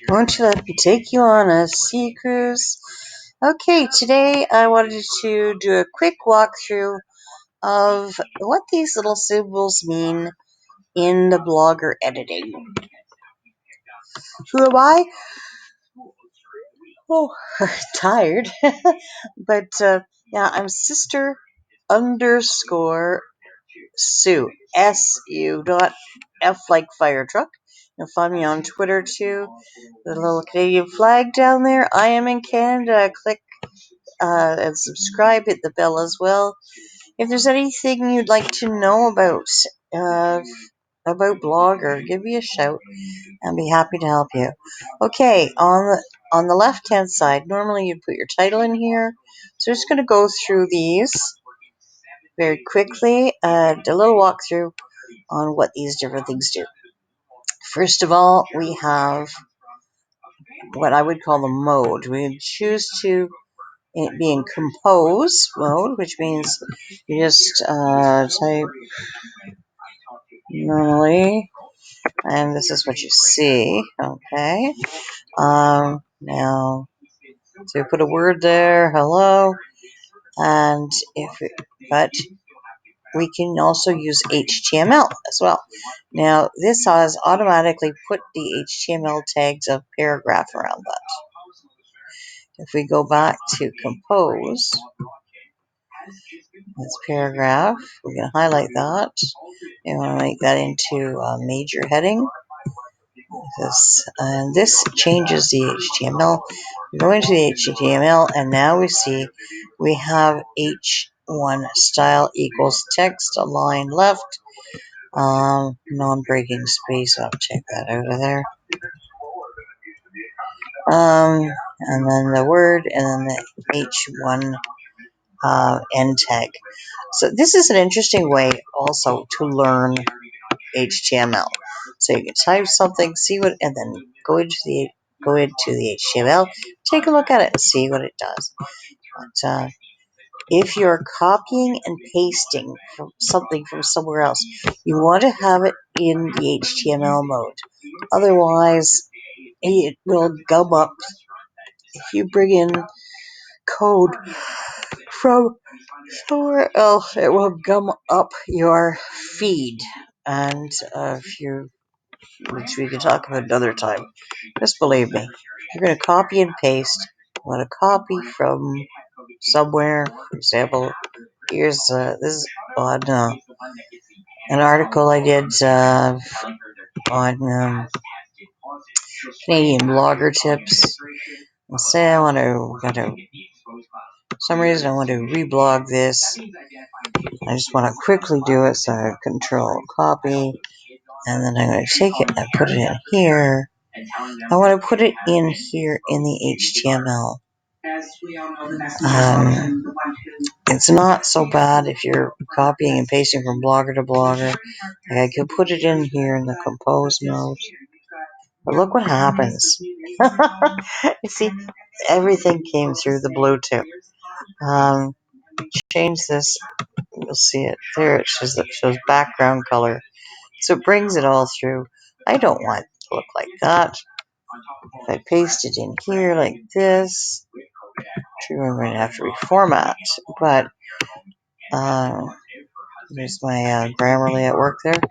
Won't you let me take you on a sea cruise? Okay, today I wanted to do a quick walkthrough of what these little symbols mean in the Blogger editing. Who am I? Oh, tired. But yeah, I'm sister underscore Sue. S-U dot F like fire truck. You'll find me on Twitter too. The little Canadian flag down there. I am in Canada. Click and subscribe. Hit the bell as well. If there's anything you'd like to know uh, about Blogger, give me a shout. I'll be happy to help you. Okay, on the left hand side, normally you'd put your title in here. So I'm just going to go through these very quickly. A little walkthrough on what these different things do. First of all, we have what I would call the mode. We choose to be in compose mode, which means you just type normally, and this is what you see. Okay. Now, so you put a word there, hello, and but we can also use HTML as well. Now, this has automatically put the HTML tags of paragraph around that. If we go back to compose, this paragraph, we can highlight that. You want to make that into a major heading. And this changes the HTML. We go into the HTML, and now we see we have H1 style equals text align left, non-breaking space. I'll take that out of there. And then the word, and then the H1 end tag. So this is an interesting way also to learn HTML. So you can type something, see what, and then go into the HTML, take a look at it, and see what it does. But if you're copying and pasting something from somewhere else, you want to have it in the HTML mode. Otherwise, it will gum up. If you bring in code from somewhere else, it will gum up your feed. And which we can talk about another time. Just believe me, you're going to copy and paste. You want to copy from somewhere. For example, here's this is on an article I did on Canadian blogger tips. Let's say I want to, for some reason I want to reblog this. I just want to quickly do it, so I control copy, and then I'm going to take it and put it in here. I want to put it in here in the HTML. It's not so bad if you're copying and pasting from Blogger to Blogger. Like I could put it in here in the compose mode. But look what happens. You see, everything came through the Bluetooth. Change this. You'll see it there. It shows background color. So it brings it all through. I don't want it to look like that. If I paste it in here like this, true, I'm going to have to reformat. But there's my Grammarly at work there.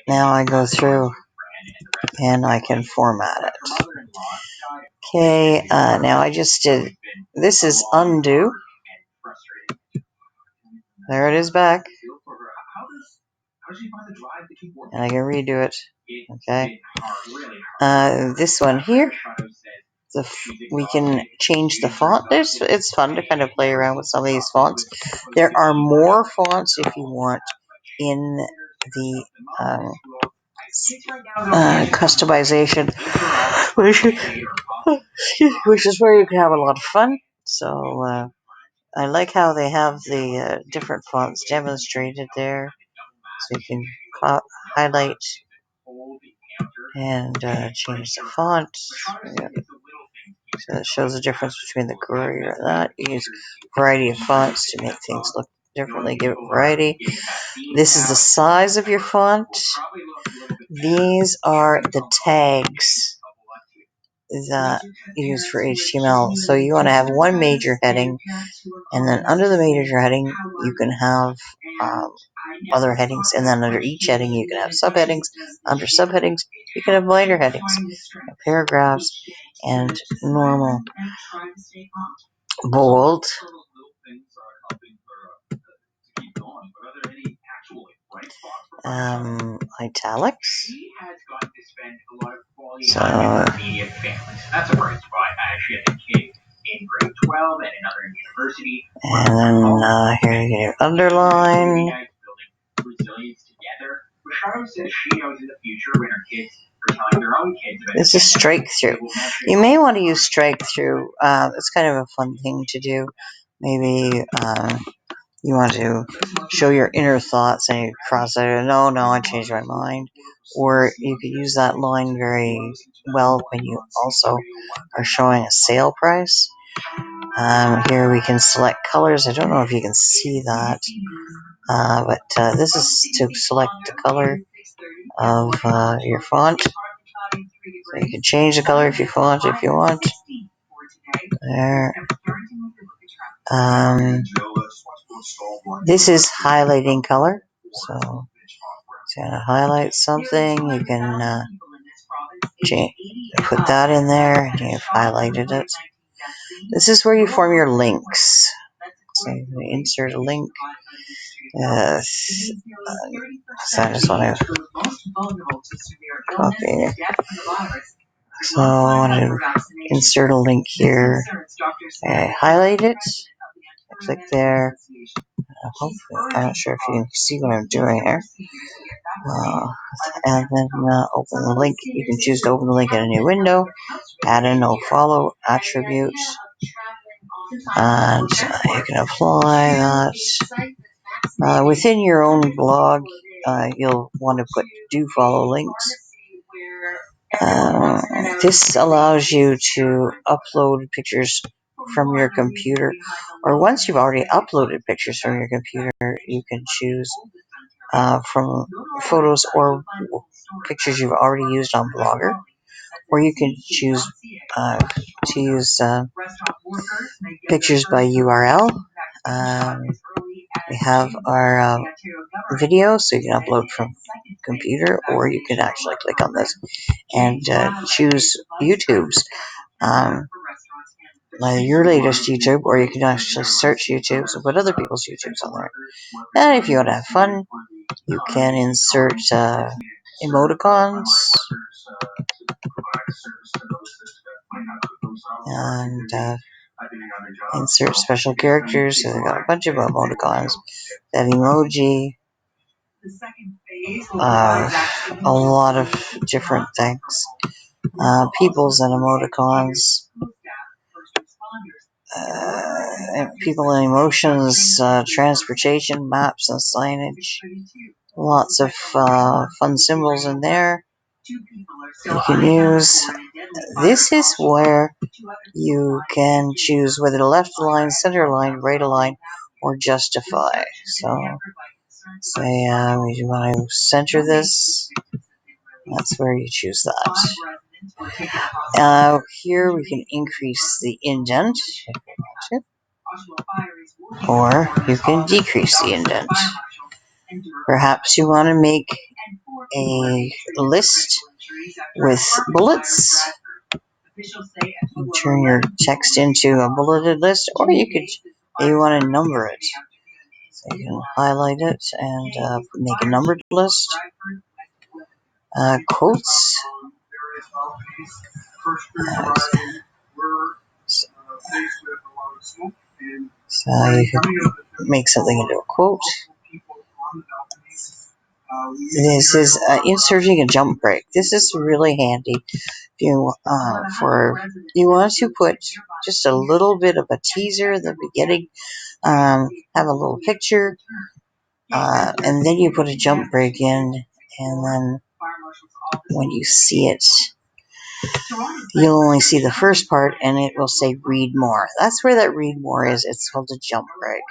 Now I go through and I can format it. Okay, now I just did, this is undo. There it is back. And I can redo it. Okay. This one here, we can change the font. It's fun to kind of play around with some of these fonts. There are more fonts if you want in the customization, which is where you can have a lot of fun. So I like how they have the different fonts demonstrated there. So you can highlight and change the font. Yeah. So it shows the difference between the Courier and that. You use a variety of fonts to make things look differently, give it variety. This is the size of your font. These are the tags that you use for HTML. So you want to have one major heading, and then under the major heading, you can have other headings, and then under each heading, you can have subheadings. Under subheadings, you can have minor headings, paragraphs, and normal. Bold, italics. So, and then here you get underline. This is strike through. You may want to use strike through. It's kind of a fun thing to do. Maybe you want to show your inner thoughts and you cross it. No, I changed my mind. Or you could use that line very well when you also are showing a sale price. Here we can select colors. I don't know if you can see that, but this is to select the color of your font. So you can change the color if you want. There. This is highlighting color. So it's going to highlight something. You can put that in there, and you've highlighted it. This is where you form your links. So you can insert a link. So I just want to copy. So I want to insert a link here. I highlight it. I click there. Hopefully, I'm not sure if you can see what I'm doing here. And then open the link. You can choose to open the link in a new window. Add a nofollow attribute. And you can apply that. Within your own blog, you'll want to put do follow links. This allows you to upload pictures from your computer, or once you've already uploaded pictures from your computer, you can choose from photos or pictures you've already used on Blogger, or you can choose to use pictures by URL. We have our video, so you can upload from computer, or you can actually click on this and choose YouTube's. Your latest YouTube, or you can actually search YouTube and put other people's YouTubes on there. And if you want to have fun, you can insert emoticons and insert special characters. So they've got a bunch of emoticons, that emoji, a lot of different things. Peoples and emoticons. People and emotions, transportation, maps and signage. Lots of fun symbols in there you can use. This is where you can choose whether to left align, center align, right align, or justify. So say we want to center this. That's where you choose that. Here we can increase the indent if you want to, or you can decrease the indent. Perhaps you want to make a list with bullets and turn your text into a bulleted list, or you want to number it. So you can highlight it and make a numbered list. Quotes. So you can make something into a quote. This is inserting a jump break. This is really handy. You want to put just a little bit of a teaser at the beginning, have a little picture, and then you put a jump break in, and then when you see it, you'll only see the first part, and it will say read more. That's where that read more is. It's called a jump break.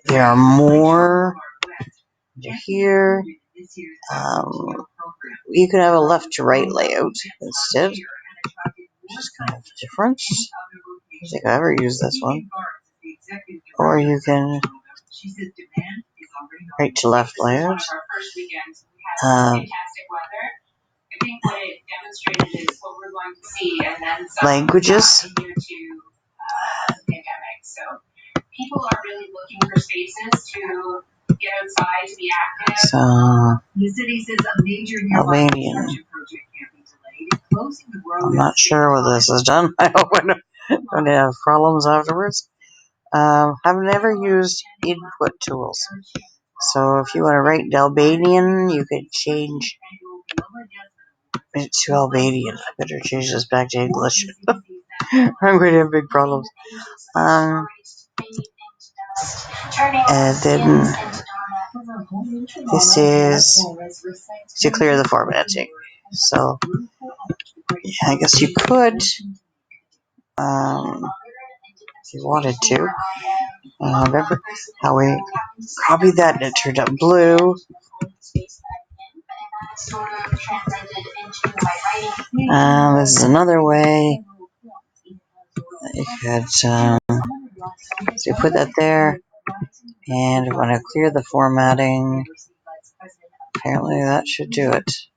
There are more here. you can have a left to right layout instead, which is kind of different. I don't think I ever used this one. Or you can right to left layout. Languages. So, Albanian. I'm not sure what this has done. I hope I don't have problems afterwards. I've never used input tools. So if you want to write Albanian, you could change it to Albanian. I better change this back to English. I'm going to have big problems. And then this is to clear the formatting. So yeah, I guess you could, if you wanted to. Remember how we copied that and it turned out blue? This is another way that you could, so you put that there, and you want to clear the formatting. Apparently that should do it.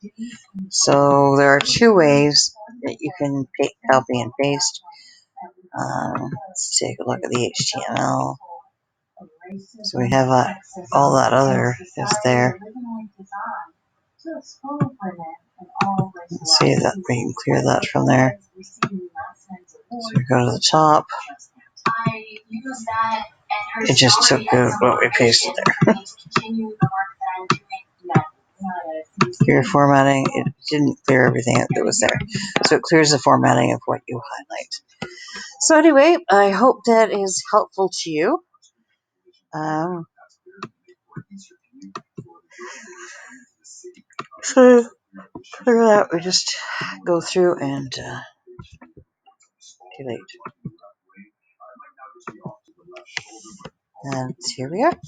So there are two ways that you can copy and paste. Let's take a look at the HTML. So we have all that other is there. Let's see that we can clear that from there. So we go to the top. It just took what we pasted there. Clear formatting. It didn't clear everything that was there. So it clears the formatting of what you highlight. So anyway, I hope that is helpful to you. So for that, we just go through and delete. And here we are.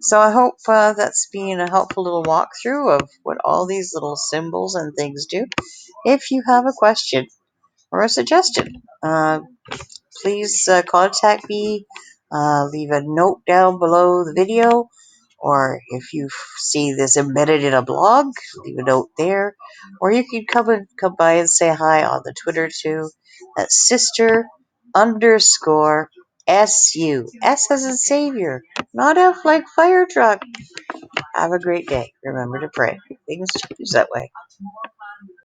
So I hope that's been a helpful little walkthrough of what all these little symbols and things do. If you have a question or a suggestion, please contact me. Leave a note down below the video. Or if you see this embedded in a blog, leave a note there. Or you can come by and say hi on the Twitter too. That's sister_SU. S as in Savior, not F like fire truck. Have a great day. Remember to pray. Things change that way.